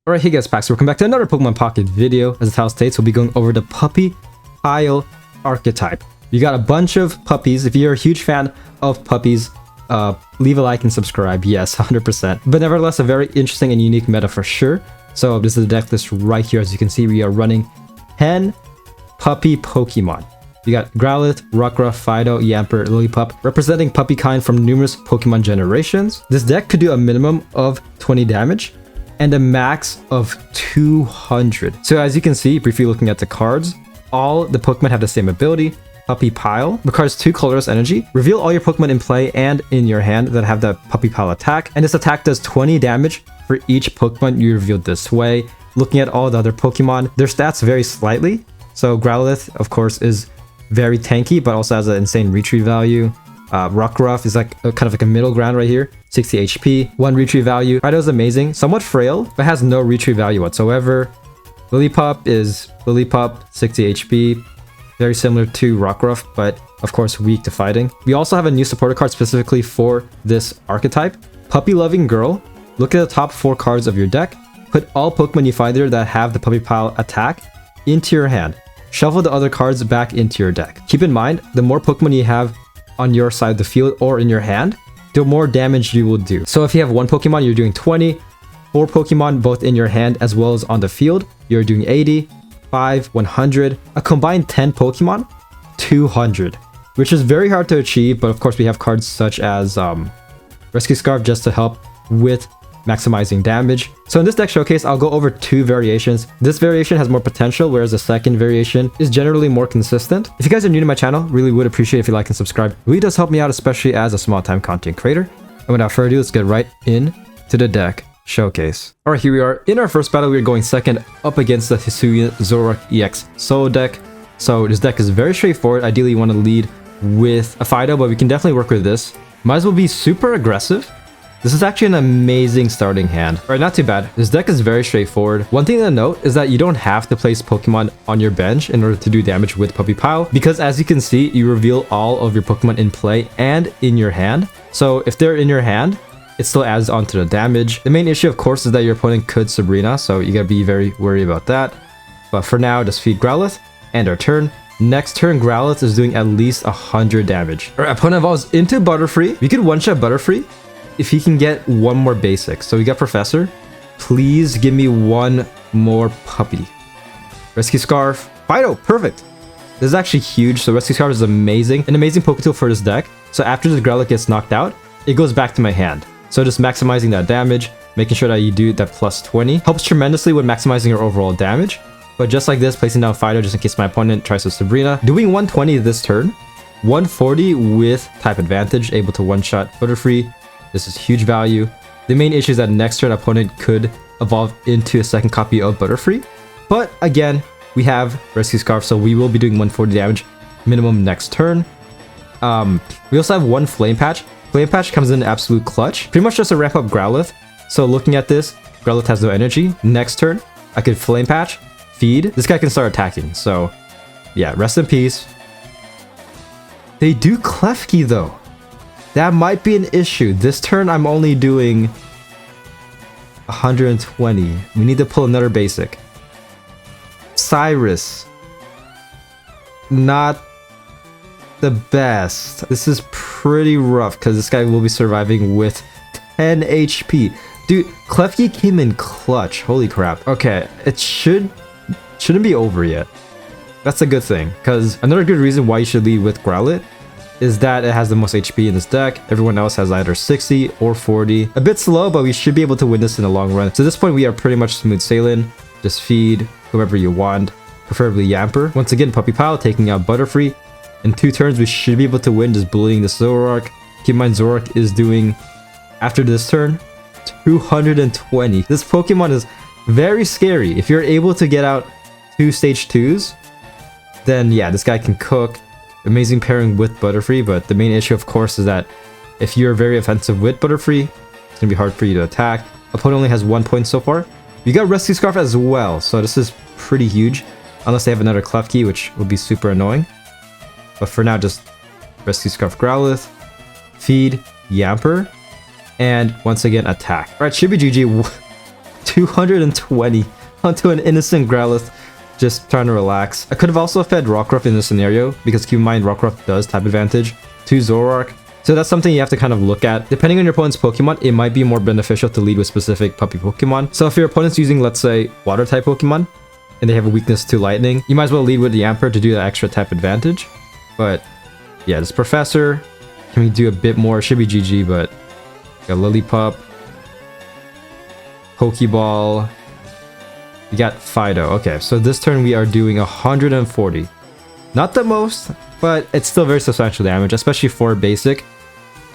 Alright, hey guys, Pax, welcome back to another Pokemon Pocket video. As the title states, we'll be going over the Puppy Pile Archetype. You got a bunch of puppies. If you're a huge fan of puppies, leave a like and subscribe. Yes, 100%. But nevertheless, a very interesting and unique meta for sure. So this is the deck list right here. As you can see, we are running 10 puppy Pokemon. You got Growlithe, Rockruff, Fido, Yamper, Lillipup, representing puppy kind from numerous Pokemon generations. This deck could do a minimum of 20 damage and a max of 200. So as you can see, briefly looking at the cards, all the Pokemon have the same ability, Puppy Pile. Requires 2 colorless energy. Reveal all your Pokemon in play and in your hand that have the Puppy Pile attack. And this attack does 20 damage for each Pokemon you revealed this way. Looking at all the other Pokemon, their stats vary slightly. So Growlithe, of course, is very tanky, but also has an insane retrieve value. Rockruff is like kind of like a middle ground right here, 60 HP, 1 retrieve value. Fido is amazing, somewhat frail, but has no retrieve value whatsoever. Lillipup is Lillipup, 60 HP, very similar to Rockruff, but of course weak to fighting. We also have a new supporter card specifically for this archetype, Puppy Loving Girl. Look at the top 4 cards of your deck. Put all Pokemon you find there that have the Puppy Pile attack into your hand. Shuffle the other cards back into your deck. Keep in mind, the more Pokemon you have on your side of the field or in your hand, the more damage you will do. So if you have 1 Pokemon, you're doing 20, 4 Pokemon both in your hand as well as on the field, you're doing 80, 5, 100, a combined 10 Pokemon, 200, which is very hard to achieve, but of course we have cards such as Rescue Scarf just to help with maximizing damage. So in this deck showcase, I'll go over 2 variations. This variation has more potential, whereas the second variation is generally more consistent. If you guys are new to my channel, really would appreciate if you like and subscribe. It really does help me out, especially as a small-time content creator. And without further ado, let's get right into the deck showcase. Alright, here we are. In our first battle, we're going second up against the Hisuian Zoroark Ex solo deck. So this deck is very straightforward. Ideally, you want to lead with a Fido, but we can definitely work with this. Might as well be super aggressive. This is actually an amazing starting hand. Alright, not too bad. This deck is very straightforward. One thing to note is that you don't have to place Pokemon on your bench in order to do damage with Puppy Pile, because as you can see, you reveal all of your Pokemon in play and in your hand. So if they're in your hand, it still adds on to the damage. The main issue, of course, is that your opponent could Sabrina, so you gotta be very worried about that. But for now, just feed Growlithe, and our turn. Next turn, Growlithe is doing at least 100 damage. Our opponent evolves into Butterfree. We could one-shot Butterfree if he can get 1 more basic. So we got Professor. Please give me 1 more puppy. Rescue Scarf. Fido, perfect. This is actually huge. So Rescue Scarf is amazing. An amazing Poketool for this deck. So after the Growlithe gets knocked out, it goes back to my hand. So just maximizing that damage, making sure that you do that plus 20. Helps tremendously with maximizing your overall damage. But just like this, placing down Fido just in case my opponent tries to Sabrina. Doing 120 this turn. 140 with type advantage, able to one-shot Butterfree. This is huge value. The main issue is that next turn, opponent could evolve into a second copy of Butterfree. But again, we have Rescue Scarf, so we will be doing 140 damage minimum next turn. We also have 1 Flame Patch. Flame Patch comes in absolute clutch. Pretty much just to ramp up Growlithe. So looking at this, Growlithe has no energy. Next turn, I could Flame Patch, feed. This guy can start attacking. So yeah, rest in peace. They do Klefki though. That might be an issue. This turn, I'm only doing 120. We need to pull another basic. Cyrus. Not the best. This is pretty rough because this guy will be surviving with 10 HP. Dude, Klefki came in clutch. Holy crap. Okay, it shouldn't be over yet. That's a good thing, because another good reason why you should lead with Growlithe is that it has the most HP in this deck. Everyone else has either 60 or 40. A bit slow, but we should be able to win this in the long run. So at this point, we are pretty much smooth sailing. Just feed whoever you want, preferably Yamper. Once again, Puppy Pile taking out Butterfree. In 2 turns, we should be able to win just bullying the Zoroark. Keep in mind, Zoroark is doing, after this turn, 220. This Pokemon is very scary. If you're able to get out 2 stage 2s, then yeah, this guy can cook. Amazing pairing with Butterfree, but the main issue, of course, is that if you're very offensive with Butterfree, it's gonna be hard for you to attack. Opponent only has 1 point so far. You got Rescue Scarf as well, so this is pretty huge. Unless they have another Klefki, which would be super annoying. But for now, just Rescue Scarf Growlithe, feed Yamper, and once again attack. Alright, should be GG. 220 onto an innocent Growlithe, just trying to relax. I could have also fed Rockruff in this scenario, because keep in mind Rockruff does type advantage to Zoroark. So that's something you have to kind of look at. Depending on your opponent's Pokemon, it might be more beneficial to lead with specific puppy Pokemon. So if your opponent's using, let's say, water type Pokemon, and they have a weakness to lightning, you might as well lead with the Yamper to do that extra type advantage. But yeah, this Professor, can we do a bit more? Should be GG, but got Lillipup, Pokeball, we got Fido. Okay, so this turn we are doing 140. Not the most, but it's still very substantial damage, especially for basic.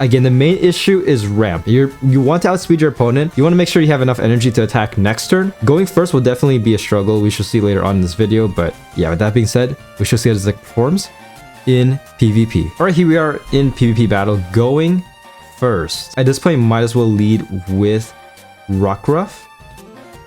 Again, the main issue is ramp. You want to outspeed your opponent. You want to make sure you have enough energy to attack next turn. Going first will definitely be a struggle. We shall see later on in this video. But yeah, with that being said, we shall see how this deck performs in PvP. All right, here we are in PvP battle. Going first. At this point, might as well lead with Rockruff.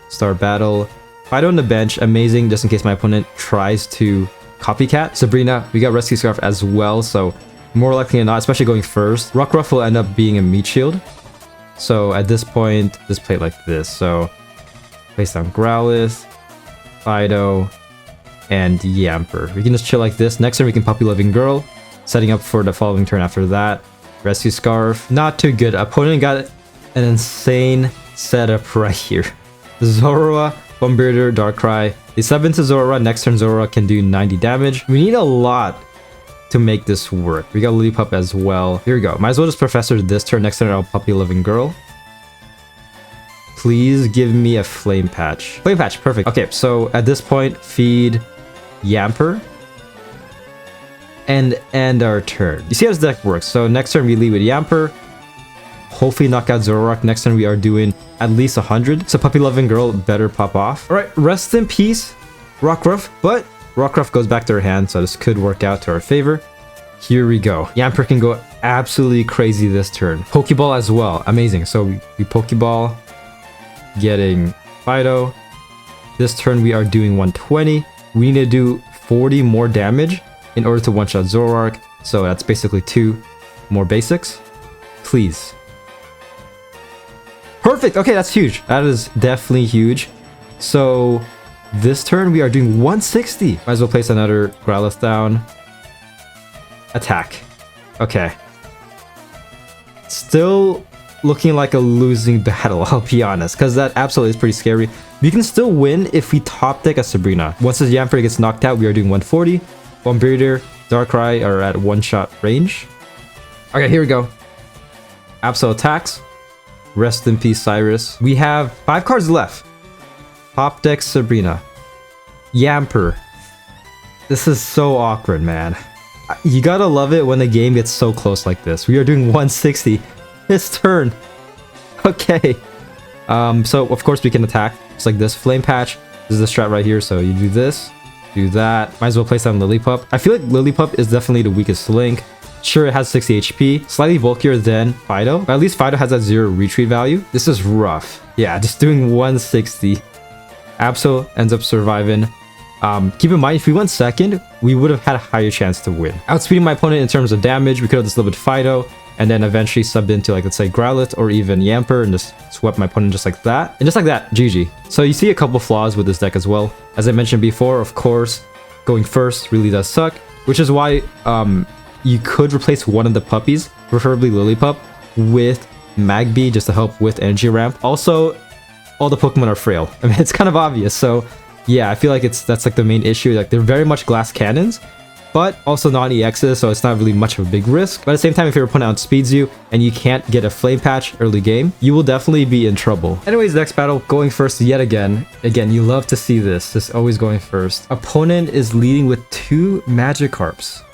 Start battle. Fido on the bench. Amazing, just in case my opponent tries to copycat. Sabrina, we got Rescue Scarf as well, so more likely than not, especially going first, Rockruff will end up being a meat shield. So at this point, just play it like this. So place down Growlithe, Fido, and Yamper. We can just chill like this. Next turn we can Puppy Loving Girl, setting up for the following turn after that. Rescue Scarf, not too good. Opponent got an insane setup right here. Zorua, Bombirdier, Darkrai. They sub into Zorua. Next turn Zorua can do 90 damage. We need a lot to make this work. We got Lillipup as well. Here we go. Might as well just Professor this turn. Next turn I'll Puppy Loving Girl. Please give me a Flame Patch. Flame Patch, perfect. Okay, so at this point, feed Yamper. And end our turn. You see how this deck works. So next turn we lead with Yamper. Hopefully knock out Zoroark. Next turn we are doing at least 100. So Puppy Loving Girl better pop off. Alright, rest in peace, Rockruff. But Rockruff goes back to her hand, so this could work out to our favor. Here we go. Yamper can go absolutely crazy this turn. Pokeball as well. Amazing. So we Pokeball, getting Fido. This turn we are doing 120. We need to do 40 more damage in order to one-shot Zoroark. So that's basically 2 more basics. Please. Perfect. Okay, that's huge. That is definitely huge. So this turn we are doing 160. Might as well place another Growlithe down. Attack. Okay. Still looking like a losing battle, I'll be honest, because that Absol is pretty scary. We can still win if we top deck a Sabrina. Once this Yamper gets knocked out, we are doing 140. Bombirdier, Darkrai are at one-shot range. Okay, here we go. Absol attacks. Rest in peace, Cyrus. We have 5 cards left. Top deck Sabrina. Yamper. This is so awkward, man. You gotta love it when the game gets so close like this. We are doing 160 this turn. Okay. So of course we can attack just like this. Flame Patch. This is the strat right here. So you do this, do that. Might as well place down Lillipup. I feel like Lillipup is definitely the weakest link. Sure, it has 60 HP, slightly bulkier than Fido, but at least Fido has that 0 retreat value. This is rough. Yeah, just doing 160. Absol ends up surviving. Keep in mind, if we went second, we would have had a higher chance to win. Outspeeding my opponent in terms of damage, we could have just lived with Fido, and then eventually subbed into, like, let's say Growlithe or even Yamper, and just swept my opponent just like that. And just like that, GG. So you see a couple flaws with this deck as well. As I mentioned before, of course, going first really does suck, which is why you could replace one of the puppies, preferably Lillipup, with Magby just to help with energy ramp. Also, all the Pokemon are frail. I mean, it's kind of obvious. So yeah, I feel like that's like the main issue. Like, they're very much glass cannons, but also non-EXs, so it's not really much of a big risk. But at the same time, if your opponent outspeeds you and you can't get a Flame Patch early game, you will definitely be in trouble. Anyways, next battle, going first yet again. Again, you love to see this. This always going first. Opponent is leading with 2 Magikarps.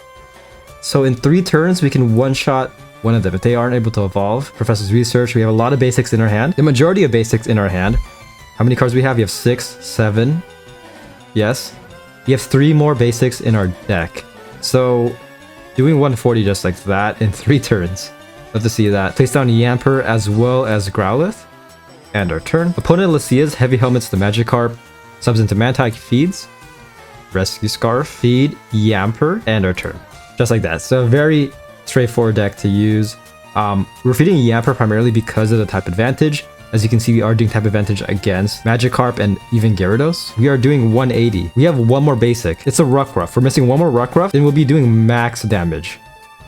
So in 3 turns, we can one-shot one of them. If they aren't able to evolve, Professor's Research, we have a lot of basics in our hand. The majority of basics in our hand. How many cards do we have? We have 6, 7. Yes. We have 3 more basics in our deck. So doing 140 just like that in 3 turns. Love to see that. Place down Yamper as well as Growlithe. And our turn. Opponent Lucia's Heavy Helmets the Magikarp. Subs into Mantine, feeds. Rescue Scarf. Feed Yamper. And our turn. Just like that. So a very straightforward deck to use. We're feeding Yamper primarily because of the type advantage. As you can see, we are doing type advantage against Magikarp and even Gyarados. We are doing 180. We have one more basic. It's a Rockruff. We're missing one more Rockruff, then we'll be doing max damage.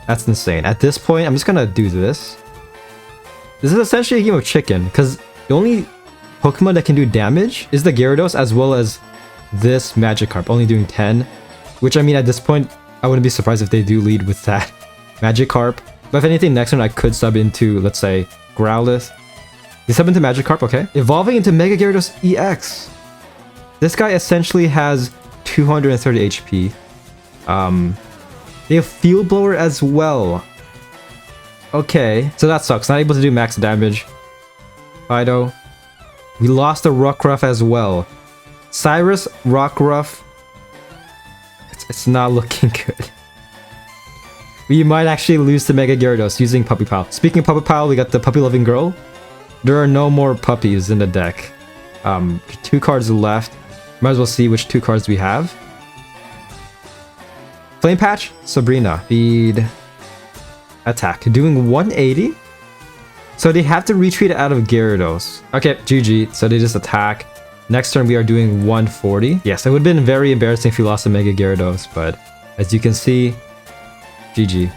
That's insane. At this point, I'm just gonna do this. This is essentially a game of chicken, because the only Pokemon that can do damage is the Gyarados as well as this Magikarp, only doing 10. Which, I mean, at this point, I wouldn't be surprised if they do lead with that Magikarp. But if anything, next turn I could sub into, let's say, Growlithe. You sub into Magikarp, okay. Evolving into Mega Gyarados EX. This guy essentially has 230 HP. They have Field Blower as well. Okay, so that sucks. Not able to do max damage. Fido. We lost a Rockruff as well. Cyrus, Rockruff. It's not looking good. We might actually lose to Mega Gyarados using Puppy Pile. Speaking of Puppy Pile, we got the Puppy Loving Girl. There are no more puppies in the deck. 2 cards left. Might as well see which 2 cards we have. Flame Patch, Sabrina. Feed. Attack. Doing 180. So they have to retreat out of Gyarados. Okay, GG. So they just attack. Next turn we are doing 140. Yes, it would have been very embarrassing if we lost to Mega Gyarados, but as you can see, GG.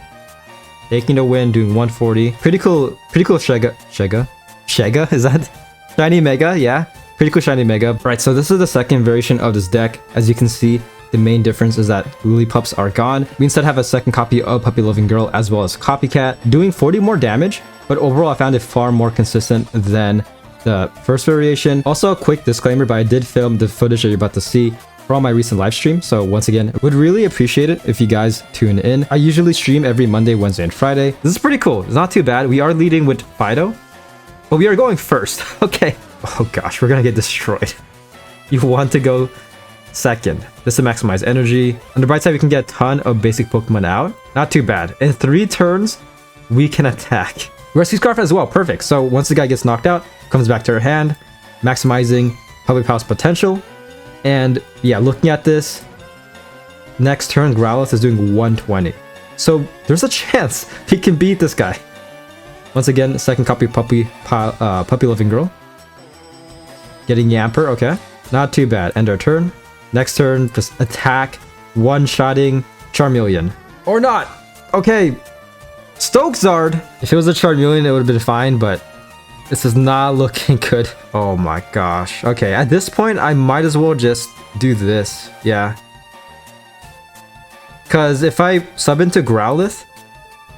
Taking the win, doing 140. Pretty cool Shega, is that? Shiny Mega, yeah. Pretty cool Shiny Mega. Right, so this is the second variation of this deck. As you can see, the main difference is that Lillipups are gone. We instead have a second copy of Puppy Loving Girl as well as Copycat, doing 40 more damage, but overall I found it far more consistent than the first variation. Also, a quick disclaimer, but I did film the footage that you're about to see from my recent live stream, so once again, would really appreciate it if you guys tune in. I usually stream every Monday, Wednesday, and Friday. This is pretty cool. It's not too bad. We are leading with Fido, but we are going first. Okay. Oh gosh, we're gonna get destroyed. You want to go second. This to maximize energy. On the bright side, we can get a ton of basic Pokemon out. Not too bad. In 3 turns, we can attack. Rescue Scarf as well. Perfect. So once the guy gets knocked out, comes back to her hand, maximizing Public Power's potential. And yeah, looking at this, next turn Growlithe is doing 120. So there's a chance he can beat this guy. Once again, second copy Puppy Loving Girl. Getting Yamper, okay. Not too bad. End our turn. Next turn, just attack, one-shotting Charmeleon. Or not! Okay. Stokezard! If it was a Charmeleon, it would have been fine, but this is not looking good. Oh my gosh. Okay, at this point, I might as well just do this. Yeah. Because if I sub into Growlithe,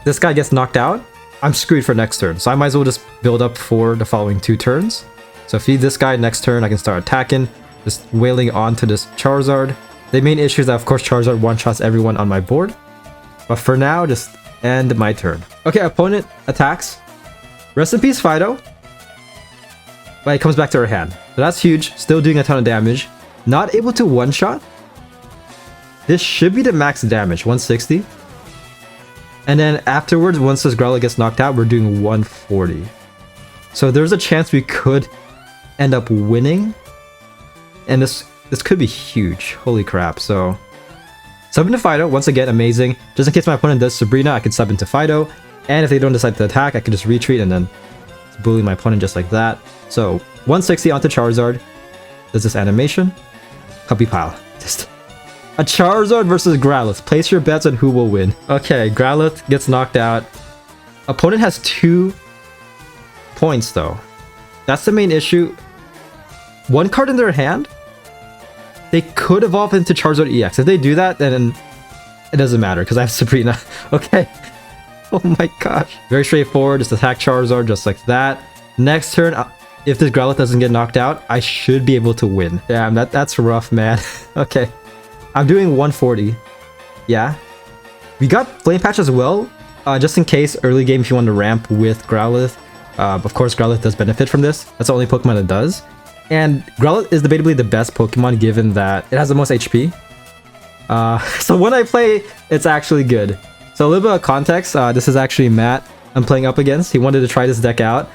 this guy gets knocked out, I'm screwed for next turn. So I might as well just build up for the following 2 turns. So feed this guy next turn, I can start attacking, just wailing onto this Charizard. The main issue is that, of course, Charizard one-shots everyone on my board. But for now, just end my turn. Okay, opponent attacks. Rest in peace, Fido. But it comes back to her hand. So that's huge. Still doing a ton of damage. Not able to one-shot. This should be the max damage, 160. And then afterwards, once this Growlithe gets knocked out, we're doing 140. So there's a chance we could end up winning. And this could be huge. Holy crap. So sub into Fido. Once again, amazing. Just in case my opponent does Sabrina, I can sub into Fido. And if they don't decide to attack, I can just retreat and then bully my opponent just like that. So 160 onto Charizard. Does this animation? Puppy Pile. Just a Charizard versus Growlithe. Place your bets on who will win. Okay, Growlithe gets knocked out. Opponent has 2 points though. That's the main issue. 1 card in their hand. They could evolve into Charizard EX. If they do that, then it doesn't matter because I have Sabrina. Okay. Oh my gosh. Very straightforward. Just attack Charizard just like that. Next turn, if this Growlithe doesn't get knocked out, I should be able to win. Damn, that's rough, man. Okay. I'm doing 140. Yeah. We got Flame Patch as well. Just in case, early game if you want to ramp with Growlithe. Of course, Growlithe does benefit from this. That's the only Pokemon that does. And Growlithe is debatably the best Pokemon given that it has the most HP. So when I play, it's actually good. So a little bit of context, this is actually Matt I'm playing up against. He wanted to try this deck out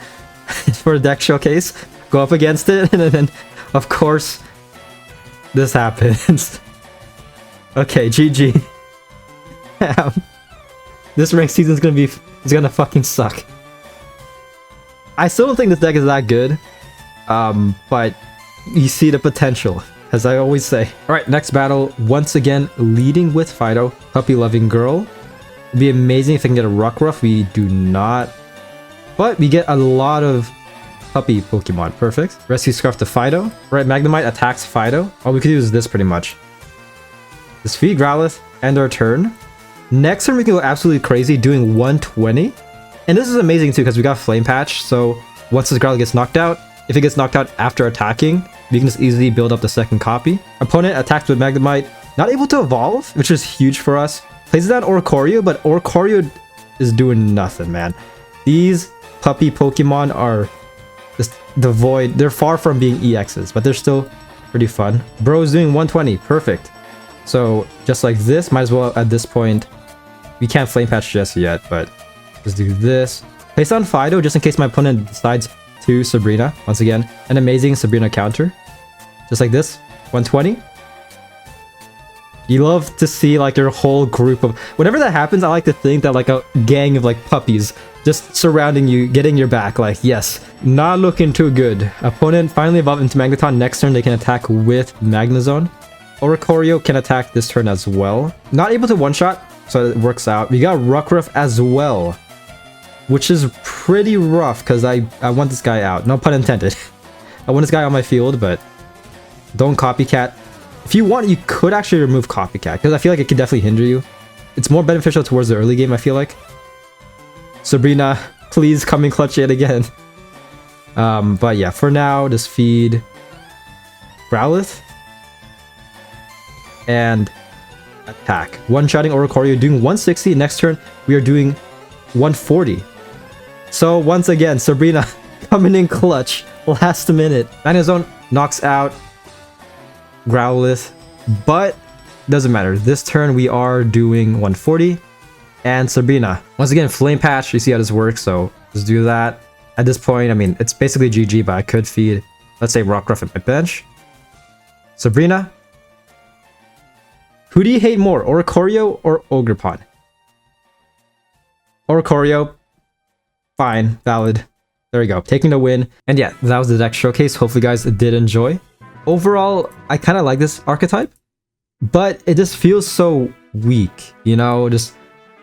for a deck showcase. Go up against it, and then, of course, this happens. Okay, GG. This ranked season is gonna fucking suck. I still don't think this deck is that good, but you see the potential, as I always say. Alright, next battle, once again, leading with Fido, Puppy Loving Girl. It'd be amazing if I can get a Rockruff. We do not, but we get a lot of puppy Pokemon. Perfect. Rescue Scarf to Fido. Right, Magnemite attacks Fido. All we could do is this pretty much. Defeat Growlithe, end our turn. Next turn we can go absolutely crazy, doing 120. And this is amazing too, because we got Flame Patch, so once this Growlithe gets knocked out, if it gets knocked out after attacking, we can just easily build up the second copy. Opponent attacks with Magnemite, not able to evolve, which is huge for us. Plays down Oricorio, but Oricorio is doing nothing, man. These puppy Pokemon are just devoid. They're far from being EXs, but they're still pretty fun. Bro is doing 120, perfect. So just like this, might as well at this point, we can't Flame Patch just yet, but just do this. Place on Fido just in case my opponent decides to Sabrina. Once again, an amazing Sabrina counter. Just like this, 120. You love to see like your whole group of... Whenever that happens, I like to think that like a gang of like puppies just surrounding you, getting your back. Like, yes, not looking too good. Opponent finally evolved into Magneton. Next turn, they can attack with Magnezone. Oricorio can attack this turn as well. Not able to one-shot, so it works out. We got Rockruff as well, which is pretty rough because I want this guy out. No pun intended. I want this guy on my field, but don't Copycat. If you want, you could actually remove Copycat, because I feel like it could definitely hinder you. It's more beneficial towards the early game, I feel like. Sabrina, please come in clutch yet again. But yeah, for now, just feed Growlithe. And attack. One-shotting Oricorio, doing 160. Next turn, we are doing 140. So once again, Sabrina coming in clutch. Last minute. Magnezone knocks out Growlithe, but doesn't matter. This turn we are doing 140, and Sabrina once again Flame Patch. You see how this works, so let's do that. At this point, I mean, it's basically GG, but I could feed, let's say, Rockruff at my bench. Sabrina, who do you hate more, Oricorio or Ogerpon? Oricorio, fine, valid. There we go, taking the win. And yeah, that was the deck showcase. Hopefully you guys did enjoy. Overall, I kind of like this archetype, but it just feels so weak, you know? Just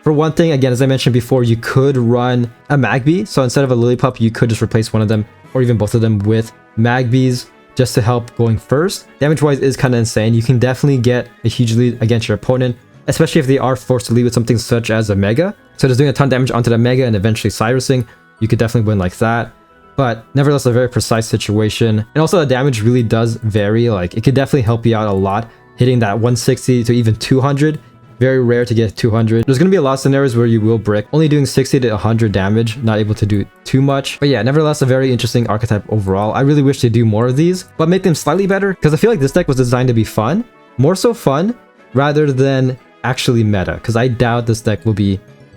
for one thing, again, as I mentioned before, you could run a Magby, so instead of a Lillipup, you could just replace one of them, or even both of them, with Magbys, just to help going first. Damage-wise is kind of insane. You can definitely get a huge lead against your opponent, especially if they are forced to lead with something such as a Mega. So just doing a ton of damage onto the Mega and eventually Cyrusing, you could definitely win like that. But nevertheless, a very precise situation. And also the damage really does vary. Like, it could definitely help you out a lot, hitting that 160 to even 200. Very rare to get 200. There's going to be a lot of scenarios where you will brick, only doing 60 to 100 damage, not able to do too much. But yeah, nevertheless, a very interesting archetype overall. I really wish to do more of these, but make them slightly better, because I feel like this deck was designed to be fun. More so fun, rather than actually meta, because I doubt this deck will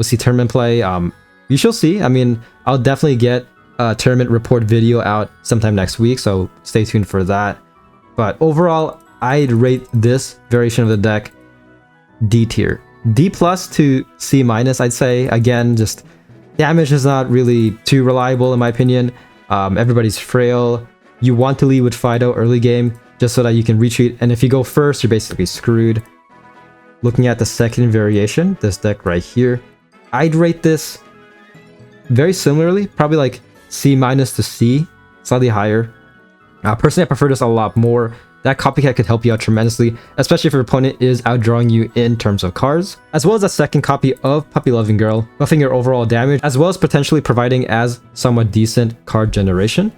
see tournament play. You shall see. I mean, I'll definitely get a tournament report video out sometime next week, so stay tuned for that. But overall, I'd rate this variation of the deck D tier. D plus to C minus, I'd say. Again, just damage is not really too reliable in my opinion. Everybody's frail. You want to lead with Fido early game just so that you can retreat, and if you go first, you're basically screwed. Looking at the second variation, this deck right here, I'd rate this very similarly, probably like C minus to C, slightly higher. Personally, I prefer this a lot more. That Copycat could help you out tremendously, especially if your opponent is outdrawing you in terms of cards, as well as a second copy of Puppy Loving Girl, buffing your overall damage, as well as potentially providing as somewhat decent card generation.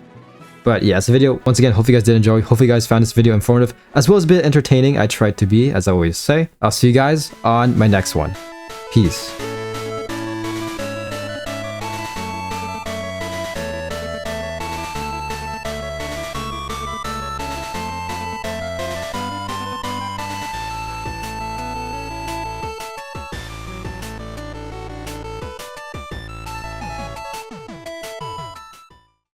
But yeah, it's a video. Once again, hope you guys did enjoy. Hopefully you guys found this video informative, as well as a bit entertaining. I tried to be, as I always say. I'll see you guys on my next one. Peace.